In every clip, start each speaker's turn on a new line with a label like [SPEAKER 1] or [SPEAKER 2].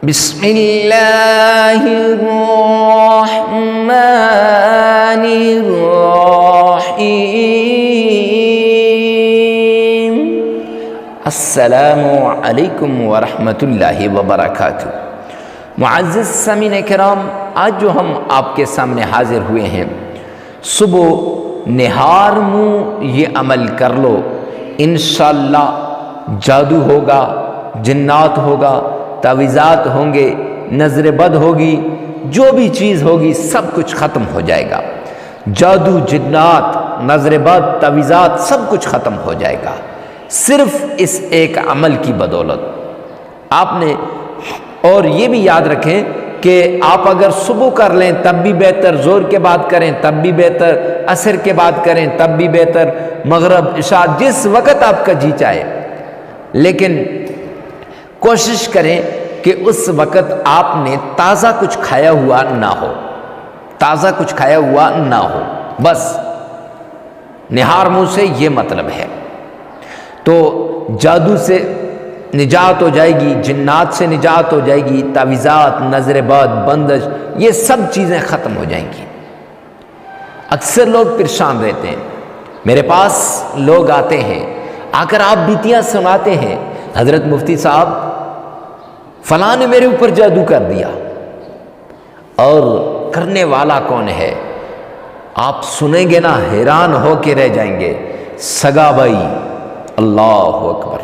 [SPEAKER 1] بسم اللہ الرحمن الرحیم۔ السلام علیکم ورحمۃ اللہ وبرکاتہ۔ معزز سامعین کرام، آج جو ہم آپ کے سامنے حاضر ہوئے ہیں، صبح نہار منہ یہ عمل کر لو، انشاءاللہ جادو ہوگا، جنات ہوگا، تعویذات ہوں گے، نظر بد ہوگی، جو بھی چیز ہوگی سب کچھ ختم ہو جائے گا۔ جادو، جنات، نظر بد، تعویذات سب کچھ ختم ہو جائے گا، صرف اس ایک عمل کی بدولت۔ آپ نے اور یہ بھی یاد رکھیں کہ آپ اگر صبح کر لیں تب بھی بہتر، زور کے بعد کریں تب بھی بہتر، عصر کے بعد کریں تب بھی بہتر، مغرب، عشاء، جس وقت آپ کا جی چاہے، لیکن کوشش کریں کہ اس وقت آپ نے تازہ کچھ کھایا ہوا نہ ہو، تازہ کچھ کھایا ہوا نہ ہو، بس نہار منہ سے یہ مطلب ہے۔ تو جادو سے نجات ہو جائے گی، جنات سے نجات ہو جائے گی، تعویذات، نظر بد، بندش، یہ سب چیزیں ختم ہو جائیں گی۔ اکثر لوگ پریشان رہتے ہیں، میرے پاس لوگ آتے ہیں، آ کر آپ بیتیاں سناتے ہیں، حضرت مفتی صاحب فلاں نے میرے اوپر جادو کر دیا۔ اور کرنے والا کون ہے؟ آپ سنیں گے نا حیران ہو کے رہ جائیں گے۔ سگا بھائی، اللہ اکبر،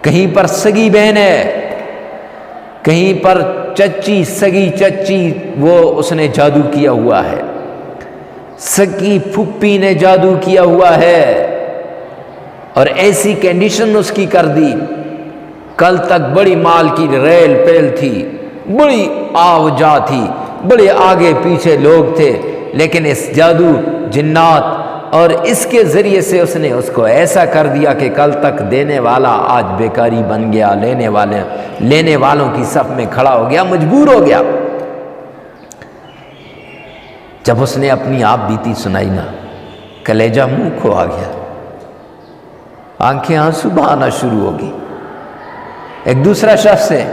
[SPEAKER 1] کہیں پر سگی بہن ہے، کہیں پر چچی، سگی چچی، وہ اس نے جادو کیا ہوا ہے، سگی پھپھی نے جادو کیا ہوا ہے، اور ایسی کنڈیشن اس کی کر دی، کل تک بڑی مال کی ریل پیل تھی، بڑی آو جا تھی، بڑے آگے پیچھے لوگ تھے، لیکن اس جادو، جنات اور اس کے ذریعے سے اس نے اس کو ایسا کر دیا کہ کل تک دینے والا آج بیکاری بن گیا، لینے والوں کی صف میں کھڑا ہو گیا، مجبور ہو گیا۔ جب اس نے اپنی آپ بیتی سنائی نا، کلیجہ منہ کو آ گیا، آنکھیں آنسو بہانا شروع ہوگی۔ ایک دوسرا شخص ہے،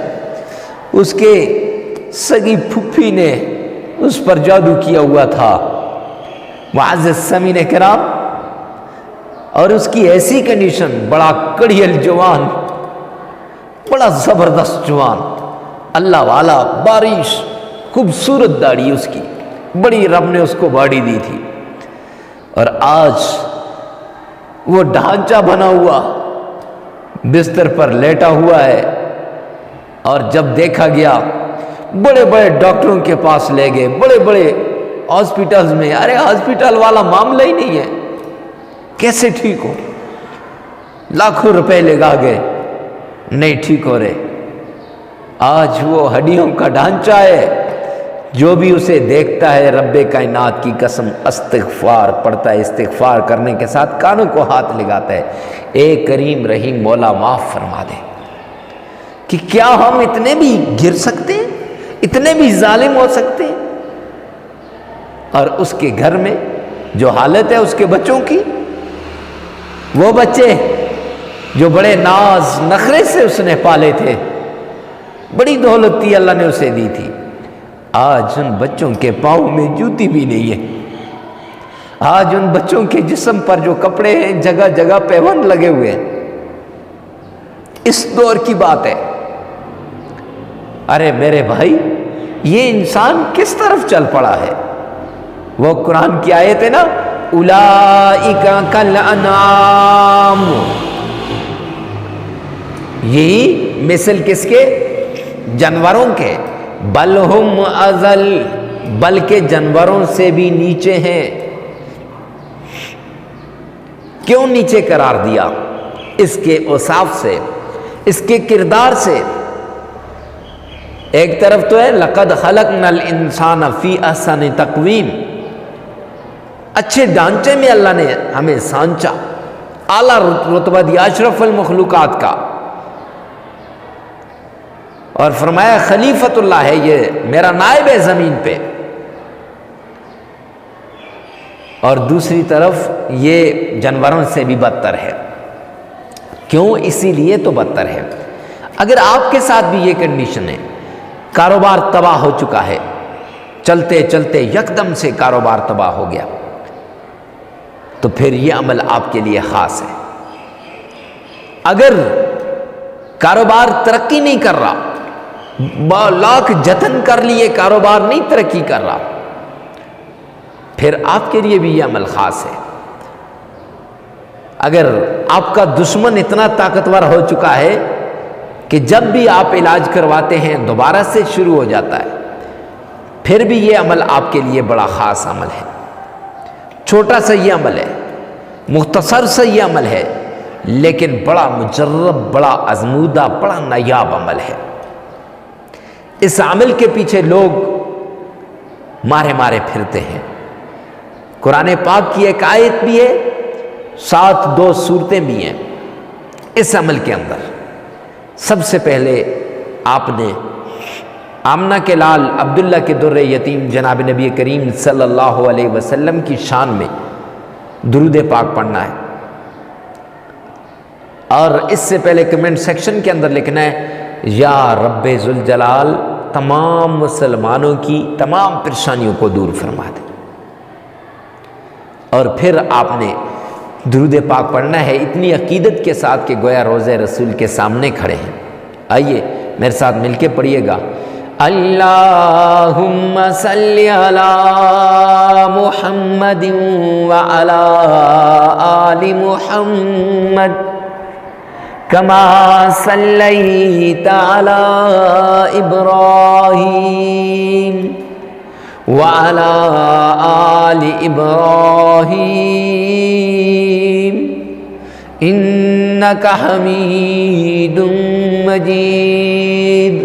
[SPEAKER 1] اس کے سگی پھپھی نے اس پر جادو کیا ہوا تھا، معزز سامعین کرام، اور اس کی ایسی کنڈیشن، بڑا کڑیل جوان، بڑا زبردست جوان، اللہ والا، بارش، خوبصورت داڑھی اس کی، بڑی رب نے اس کو باڑی دی تھی، اور آج وہ ڈھانچہ بنا ہوا بستر پر لیٹا ہوا ہے، اور جب دیکھا گیا بڑے بڑے ڈاکٹروں کے پاس لے گئے، بڑے بڑے ہاسپٹلز میں، ارے ہاسپٹل والا معاملہ ہی نہیں ہے، کیسے ٹھیک ہو، لاکھوں روپے لگا گئے، نہیں ٹھیک ہو رہے۔ آج وہ ہڈیوں کا ڈھانچہ ہے، جو بھی اسے دیکھتا ہے رب کائنات کی قسم استغفار پڑھتا ہے، استغفار کرنے کے ساتھ کانوں کو ہاتھ لگاتا ہے، اے کریم رحیم مولا معاف فرما دے۔ کہ کیا ہم اتنے بھی گر سکتے ہیں، اتنے بھی ظالم ہو سکتے ہیں؟ اور اس کے گھر میں جو حالت ہے اس کے بچوں کی، وہ بچے جو بڑے ناز نخرے سے اس نے پالے تھے، بڑی دولت تھی اللہ نے اسے دی تھی، آج ان بچوں کے پاؤں میں جوتی بھی نہیں ہے، آج ان بچوں کے جسم پر جو کپڑے ہیں جگہ جگہ پیوند لگے ہوئے ہیں۔ اس دور کی بات ہے۔ ارے میرے بھائی، یہ انسان کس طرف چل پڑا ہے؟ وہ قرآن کی آیت ہے نا، اولئک کالانعام، یہی مثل کس کے؟ جانوروں کے، بل ہم اضل، بلکہ جانوروں سے بھی نیچے ہیں۔ کیوں نیچے قرار دیا؟ اس کے اوصاف سے، اس کے کردار سے۔ ایک طرف تو ہے لقد خلقنا الانسان فی احسن تقویم، اچھے ڈھانچے میں اللہ نے ہمیں سانچا، اعلیٰ رتبہ دیا، اشرف المخلوقات کا، اور فرمایا خلیفۃ اللہ ہے، یہ میرا نائب ہے زمین پہ۔ اور دوسری طرف یہ جانوروں سے بھی بدتر ہے۔ کیوں؟ اسی لیے تو بدتر ہے۔ اگر آپ کے ساتھ بھی یہ کنڈیشن ہے کاروبار تباہ ہو چکا ہے، چلتے چلتے یکدم سے کاروبار تباہ ہو گیا، تو پھر یہ عمل آپ کے لیے خاص ہے۔ اگر کاروبار ترقی نہیں کر رہا، لاکھ جتن کر لیے کاروبار نہیں ترقی کر رہا، پھر آپ کے لیے بھی یہ عمل خاص ہے۔ اگر آپ کا دشمن اتنا طاقتور ہو چکا ہے کہ جب بھی آپ علاج کرواتے ہیں دوبارہ سے شروع ہو جاتا ہے، پھر بھی یہ عمل آپ کے لیے بڑا خاص عمل ہے۔ چھوٹا سا یہ عمل ہے، مختصر سا یہ عمل ہے، لیکن بڑا مجرب، بڑا آزمودہ، بڑا نایاب عمل ہے۔ اس عمل کے پیچھے لوگ مارے مارے پھرتے ہیں۔ قرآن پاک کی ایک آیت بھی ہے، ساتھ 2 سورتیں بھی ہیں اس عمل کے اندر۔ سب سے پہلے آپ نے آمنہ کے لال عبداللہ کے در یتیم جناب نبی کریم صلی اللہ علیہ وسلم کی شان میں درود پاک پڑھنا ہے، اور اس سے پہلے کمنٹ سیکشن کے اندر لکھنا ہے یا رب ذوالجلال تمام مسلمانوں کی تمام پریشانیوں کو دور فرما دے۔ اور پھر آپ نے درود پاک پڑھنا ہے اتنی عقیدت کے ساتھ کہ گویا روضہ رسول کے سامنے کھڑے ہیں۔ آئیے میرے ساتھ مل کے پڑھیے گا، اللہم صلی علی محمد وعلی آل محمد کما صلیت علی ابراہیم وعلی آل ابراہیم انک حمید مجید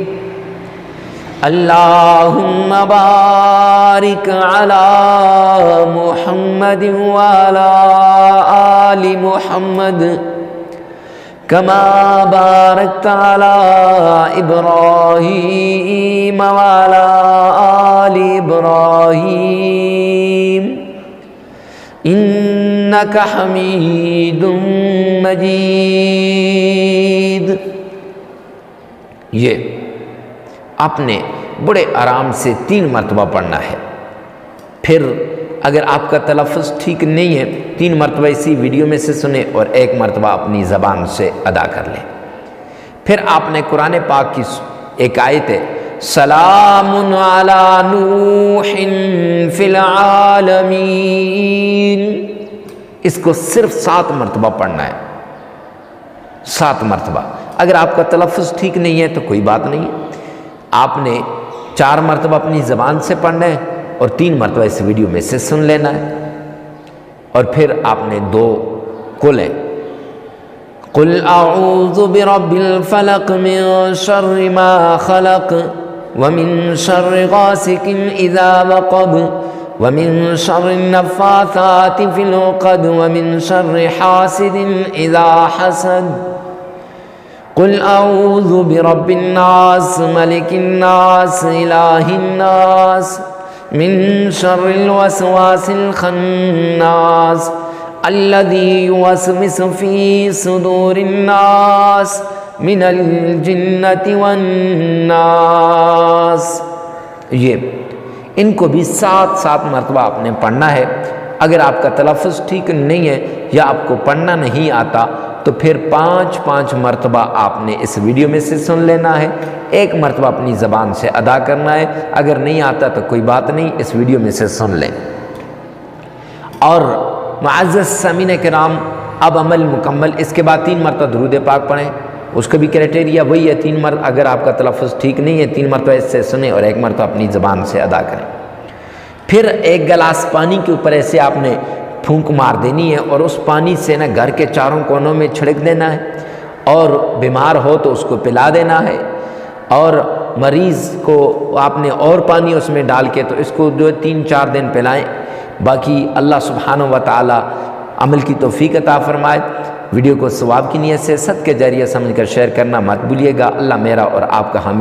[SPEAKER 1] اللہم بارک علی محمد وعلی آل محمد کما بارکت علی ابراہیم وعلی آل ابراہیم انک حمید مجید۔ یہ آپ نے بڑے آرام سے 3 مرتبہ پڑھنا ہے۔ پھر اگر آپ کا تلفظ ٹھیک نہیں ہے 3 مرتبہ اسی ویڈیو میں سے سنیں اور 1 مرتبہ اپنی زبان سے ادا کر لیں۔ پھر آپ نے قرآن پاک کی ایک آیت ہے سلام علی نوح فی العالمین، اس کو صرف 7 مرتبہ پڑھنا ہے، 7 مرتبہ۔ اگر آپ کا تلفظ ٹھیک نہیں ہے تو کوئی بات نہیں ہے، آپ نے 4 مرتبہ اپنی زبان سے پڑھنا ہے اور 3 مرتبہ اس ویڈیو میں سے سن لینا ہے۔ اور پھر آپ نے 2 قل ہیں، قل اعوذ برب الفلق من شر ما خلق ومن شر غاسق اذا وقب ومن شر النفاثات في العقد ومن شر حاسد اذا حسد قل اعوذ برب الناس ملك الناس اله الناس من شر الوسواس الخناس الذي يوسوس في صدور الناس من الجنة والناس۔ یہ ان کو بھی 7 مرتبہ آپ نے پڑھنا ہے۔ اگر آپ کا تلفظ ٹھیک نہیں ہے یا آپ کو پڑھنا نہیں آتا تو پھر 5 مرتبہ آپ نے اس ویڈیو میں سے سن لینا ہے، 1 مرتبہ اپنی زبان سے ادا کرنا ہے۔ اگر نہیں آتا تو کوئی بات نہیں، اس ویڈیو میں سے سن لیں۔ اور معزز سامعین کرام، اب عمل مکمل، اس کے بعد 3 مرتبہ درود پاک پڑھیں، اس کا بھی کرائٹیریا وہی ہے، 3 مرتبہ اگر آپ کا تلفظ ٹھیک نہیں ہے 3 مرتبہ اس سے سنیں اور 1 مرتبہ اپنی زبان سے ادا کریں۔ پھر 1 گلاس پانی کے اوپر ایسے آپ نے پھونک مار دینی ہے اور اس پانی سے نا گھر کے چاروں کونوں میں چھڑک دینا ہے، اور بیمار ہو تو اس کو پلا دینا ہے، اور مریض کو آپ نے اور پانی اس میں ڈال کے تو اس کو جو 3-4 دن پلائیں۔ باقی اللہ سبحانہ و تعالی عمل کی توفیق عطا فرمائے۔ ویڈیو کو ثواب کی نیت سے صدقہ جاریہ سمجھ کر شیئر کرنا مت بھولیے گا۔ اللہ میرا اور آپ کا حامی